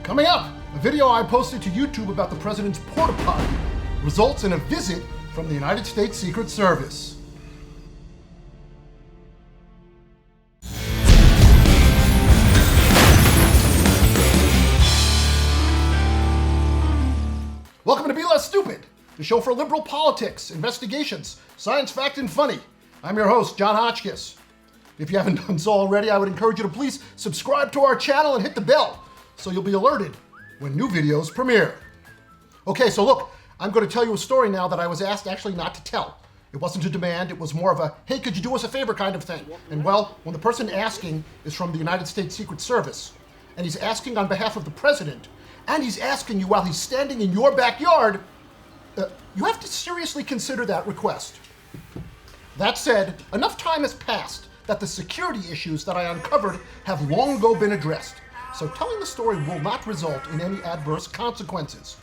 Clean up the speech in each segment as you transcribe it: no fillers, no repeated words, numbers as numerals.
Coming up, a video I posted to YouTube about the president's Port-O-Potty results in a visit from the United States Secret Service. Welcome to Be Less Stupid, the show for liberal politics, investigations, science, fact, and funny. I'm your host, Jon Hotchkiss. If you haven't done so already, I would encourage you to please subscribe to our channel and hit the bell so you'll be alerted when new videos premiere. Okay, so look, I'm going to tell you a story now that I was asked actually not to tell. It wasn't a demand, it was more of a, hey, could you do us a favor kind of thing. And well, when the person asking is from the United States Secret Service, and he's asking on behalf of the president, and he's asking you while he's standing in your backyard, you have to seriously consider that request. That said, enough time has passed that the security issues that I uncovered have long ago been addressed. So telling the story will not result in any adverse consequences.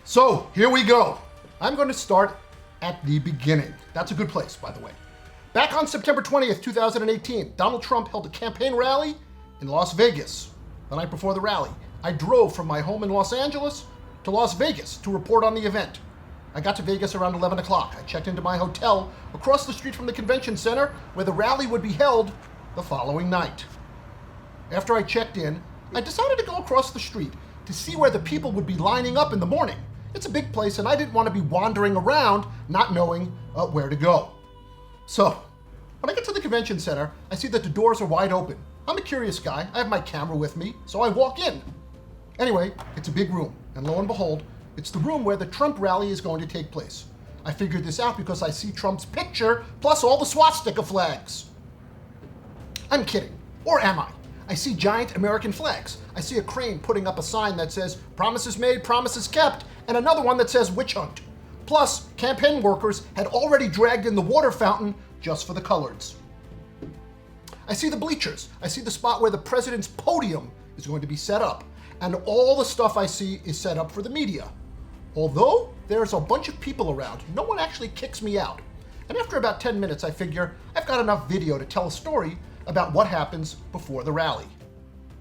So here we go. I'm going to start at the beginning. That's a good place, by the way. Back on September 20th, 2018, Donald Trump held a campaign rally in Las Vegas. The night before the rally, I drove from my home in Los Angeles to Las Vegas to report on the event. I got to Vegas around 11 o'clock. I checked into my hotel across the street from the convention center where the rally would be held the following night. After I checked in, I decided to go across the street to see where the people would be lining up in the morning. It's a big place and I didn't want to be wandering around not knowing where to go. So, when I get to the convention center, I see that the doors are wide open. I'm a curious guy. I have my camera with me, so I walk in. Anyway, it's a big room, and lo and behold, it's the room where the Trump rally is going to take place. I figured this out because I see Trump's picture plus all the swastika flags. I'm kidding, or am I? I see giant American flags. I see a crane putting up a sign that says, promises made, promises kept, and another one that says witch hunt. Plus, campaign workers had already dragged in the water fountain just for the coloreds. I see the bleachers. I see the spot where the president's podium is going to be set up. And all the stuff I see is set up for the media. Although there's a bunch of people around, no one actually kicks me out. And after about 10 minutes, I figure I've got enough video to tell a story about what happens before the rally.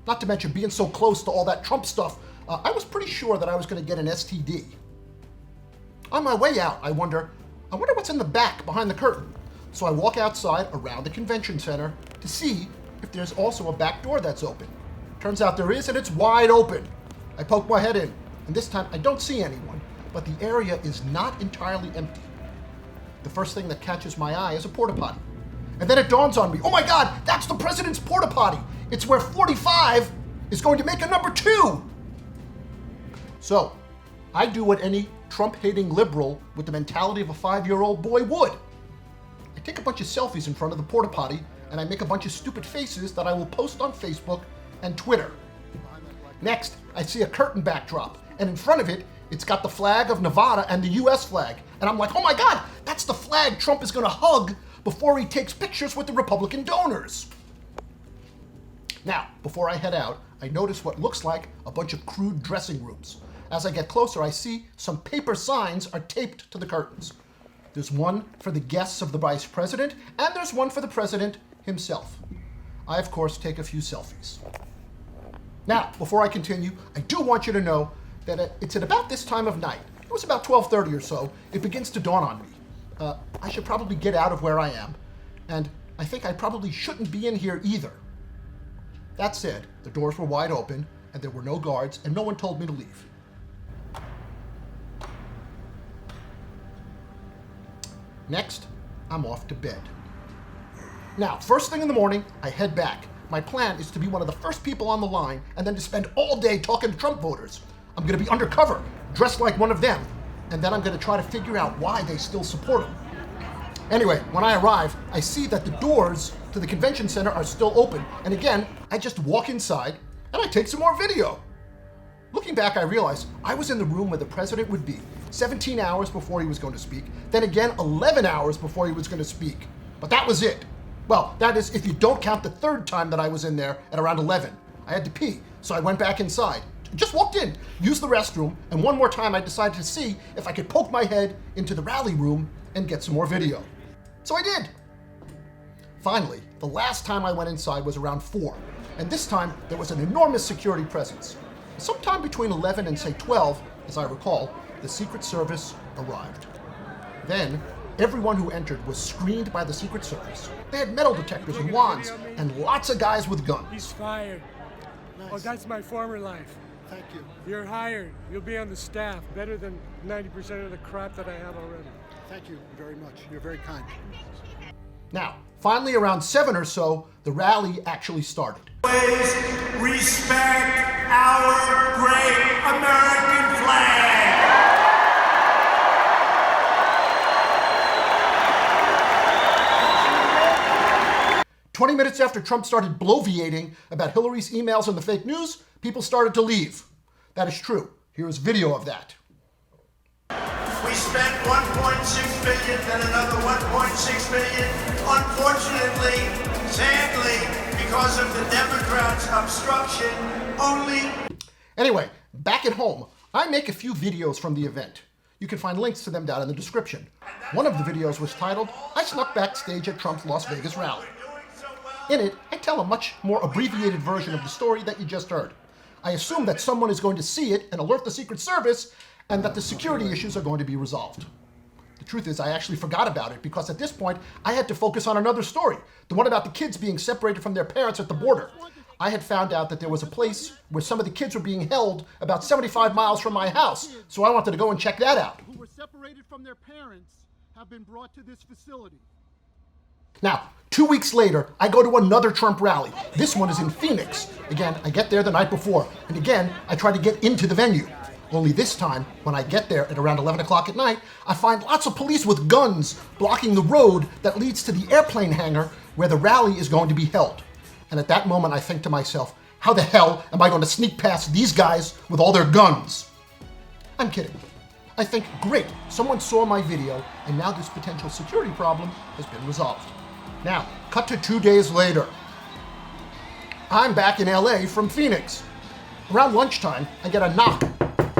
Not to mention being so close to all that Trump stuff, I was pretty sure that I was going to get an STD. On my way out, I wonder what's in the back behind the curtain. So I walk outside around the convention center to see if there's also a back door that's open. Turns out there is, and it's wide open. I poke my head in, and this time I don't see anyone, but the area is not entirely empty. The first thing that catches my eye is a porta-potty. And then it dawns on me, oh my God, that's the president's porta-potty. It's where 45 is going to make a number 2. So, I do what any Trump-hating liberal with the mentality of a 5-year-old boy would. I take a bunch of selfies in front of the porta-potty, and I make a bunch of stupid faces that I will post on Facebook and Twitter. Next, I see a curtain backdrop, and in front of it, it's got the flag of Nevada and the US flag. And I'm like, oh my God, that's the flag Trump is gonna hug before he takes pictures with the Republican donors. Now, before I head out, I notice what looks like a bunch of crude dressing rooms. As I get closer, I see some paper signs are taped to the curtains. There's one for the guests of the vice president, and there's one for the president himself. I, of course, take a few selfies. Now, before I continue, I do want you to know that it's at about this time of night. It was about 12:30 or so. It begins to dawn on me. I should probably get out of where I am, and I think I probably shouldn't be in here either. That said, the doors were wide open, and there were no guards, and no one told me to leave. Next, I'm off to bed. Now, first thing in the morning, I head back. My plan is to be one of the first people on the line and then to spend all day talking to Trump voters. I'm going to be undercover, dressed like one of them, and then I'm going to try to figure out why they still support him. Anyway, when I arrive, I see that the doors to the convention center are still open, and again, I just walk inside and I take some more video. Looking back, I realize I was in the room where the president would be 17 hours before he was going to speak, then again 11 hours before he was going to speak. But that was it. Well, that is if you don't count the third time that I was in there at around 11. I had to pee, so I went back inside. Just walked in, used the restroom, and one more time I decided to see if I could poke my head into the rally room and get some more video. So I did. Finally, the last time I went inside was around 4, and this time there was an enormous security presence. Sometime between 11 and say 12, as I recall, the Secret Service arrived. Then, everyone who entered was screened by the Secret Service. They had metal detectors and wands, and lots of guys with guns. He's fired. Nice. Oh, that's my former life. Thank you. You're hired. You'll be on the staff. Better than 90% of the crap that I have already. Thank you very much. You're very kind. Now, finally around 7 or so, the rally actually started. Always respect our great American flag. 20 minutes after Trump started bloviating about Hillary's emails and the fake news, people started to leave. That is true. Here is video of that. We spent $1.6 billion, then another $1.6 billion. Unfortunately, sadly, because of the Democrats' obstruction, only... Anyway, back at home, I make a few videos from the event. You can find links to them down in the description. One of the videos was titled, "I Snuck Backstage at Trump's Las Vegas Rally." In it, I tell a much more abbreviated version of the story that you just heard. I assume that someone is going to see it and alert the Secret Service, and that the security issues are going to be resolved. The truth is, I actually forgot about it because at this point, I had to focus on another story, the one about the kids being separated from their parents at the border. I had found out that there was a place where some of the kids were being held about 75 miles from my house, so I wanted to go and check that out. Who were separated from their parents have been brought to this facility. Now, 2 weeks later, I go to another Trump rally. This one is in Phoenix. Again, I get there the night before, and again, I try to get into the venue. Only this time, when I get there at around 11 o'clock at night, I find lots of police with guns blocking the road that leads to the airplane hangar where the rally is going to be held. And at that moment, I think to myself, how the hell am I going to sneak past these guys with all their guns? I'm kidding. I think, great, someone saw my video, and now this potential security problem has been resolved. Now, cut to 2 days later. I'm back in LA from Phoenix. Around lunchtime, I get a knock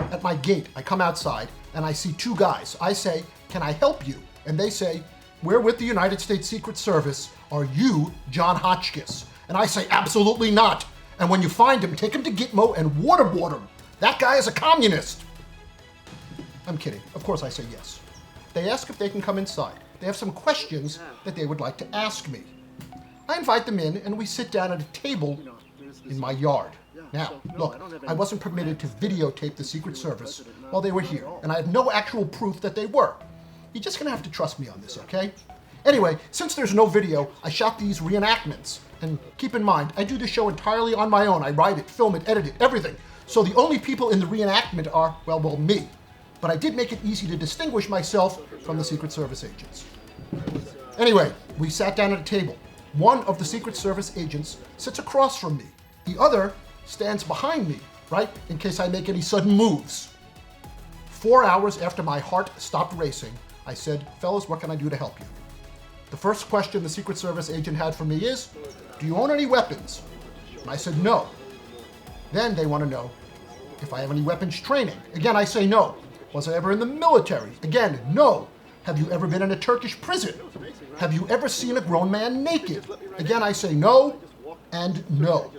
at my gate. I come outside and I see two guys. I say, "Can I help you?" And they say, "We're with the United States Secret Service. Are you Jon Hotchkiss?" And I say, "Absolutely not. And when you find him, take him to Gitmo and waterboard him. That guy is a communist." I'm kidding. Of course I say yes. They ask if they can come inside. They have some questions that they would like to ask me. I invite them in and we sit down at a table in my yard. Now, look, I wasn't permitted to videotape the Secret Service while they were here, and I have no actual proof that they were. You're just gonna have to trust me on this, okay? Anyway, since there's no video, I shot these reenactments. And keep in mind, I do the show entirely on my own. I write it, film it, edit it, everything. So the only people in the reenactment are, well, me. But I did make it easy to distinguish myself from the Secret Service agents. Anyway, we sat down at a table. One of the Secret Service agents sits across from me. The other stands behind me, right, in case I make any sudden moves. 4 hours after my heart stopped racing, I said, "Fellas, what can I do to help you?" The first question the Secret Service agent had for me is, "Do you own any weapons?" And I said, "No." Then they want to know if I have any weapons training. Again, I say no. Was I ever in the military? Again, no. Have you ever been in a Turkish prison? Have you ever seen a grown man naked? Again, I say no and no.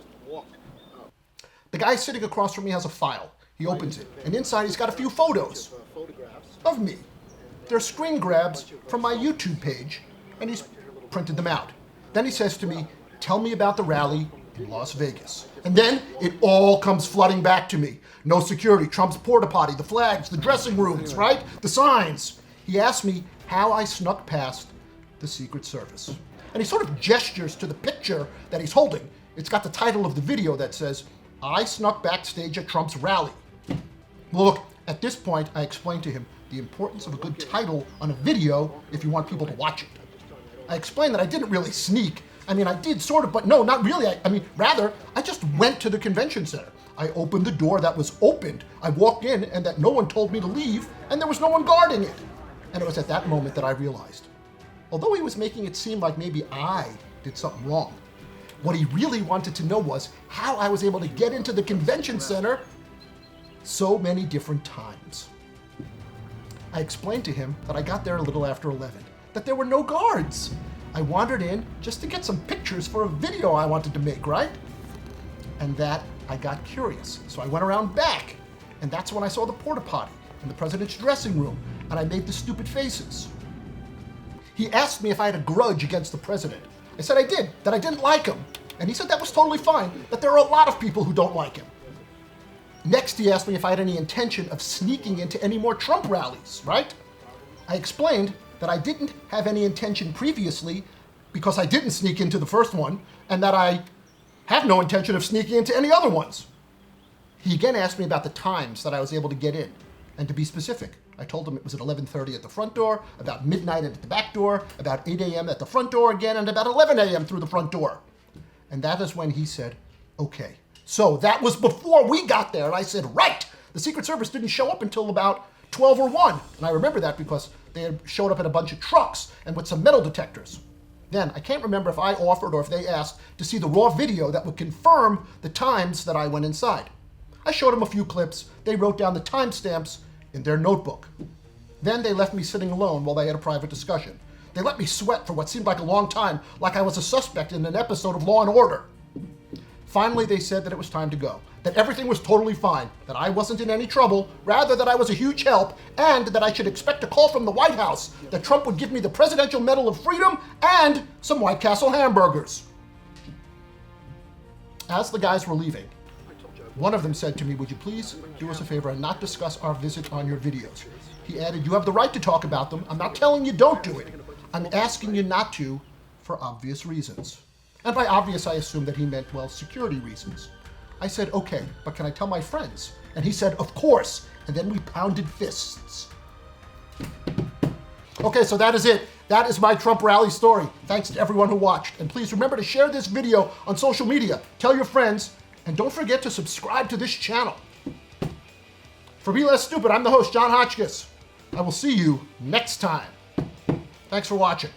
The guy sitting across from me has a file. He opens it, and inside he's got a few photos of me. They're screen grabs from my YouTube page, and he's printed them out. Then he says to me, "Tell me about the rally in Las Vegas." And then it all comes flooding back to me. No security, Trump's Port-O-Potty, the flags, the dressing rooms, right? The signs. He asked me how I snuck past the Secret Service. And he sort of gestures to the picture that he's holding. It's got the title of the video that says, "I snuck backstage at Trump's rally." Well, look, at this point, I explained to him the importance of a good title on a video if you want people to watch it. I explained that I didn't really sneak. I mean, I did sort of, but no, not really. Rather, I just went to the convention center. I opened the door that was opened. I walked in and that no one told me to leave, and there was no one guarding it. And it was at that moment that I realized, although he was making it seem like maybe I did something wrong, what he really wanted to know was how I was able to get into the convention center so many different times. I explained to him that I got there a little after 11, that there were no guards. I wandered in just to get some pictures for a video I wanted to make, right? And that I got curious. So I went around back, and that's when I saw the Port-O-Potty in the president's dressing room, and I made the stupid faces. He asked me if I had a grudge against the president. I said I did, that I didn't like him. And he said that was totally fine, that there are a lot of people who don't like him. Next, he asked me if I had any intention of sneaking into any more Trump rallies, right? I explained that I didn't have any intention previously because I didn't sneak into the first one, and that I have no intention of sneaking into any other ones. He again asked me about the times that I was able to get in, and to be specific. I told him it was at 11:30 at the front door, about midnight at the back door, about 8 a.m. at the front door again, and about 11 a.m. through the front door. And that is when he said, okay. So that was before we got there, and I said, right! The Secret Service didn't show up until about 12 or 1, and I remember that because they had showed up in a bunch of trucks and with some metal detectors. Then, I can't remember if I offered or if they asked to see the raw video that would confirm the times that I went inside. I showed them a few clips. They wrote down the timestamps in their notebook. Then they left me sitting alone while they had a private discussion. They let me sweat for what seemed like a long time, like I was a suspect in an episode of Law and Order. Finally, they said that it was time to go, that everything was totally fine, that I wasn't in any trouble, rather that I was a huge help, and that I should expect a call from the White House, that Trump would give me the Presidential Medal of Freedom and some White Castle hamburgers. As the guys were leaving, one of them said to me, would you please do us a favor and not discuss our visit on your videos? He added, you have the right to talk about them. I'm not telling you don't do it. I'm asking you not to for obvious reasons. And by obvious, I assume that he meant, well, security reasons. I said, okay, but can I tell my friends? And he said, of course. And then we pounded fists. Okay, so that is it. That is my Trump rally story. Thanks to everyone who watched. And please remember to share this video on social media. Tell your friends. And don't forget to subscribe to this channel. For Be Less Stupid, I'm the host, Jon Hotchkiss. I will see you next time. Thanks for watching.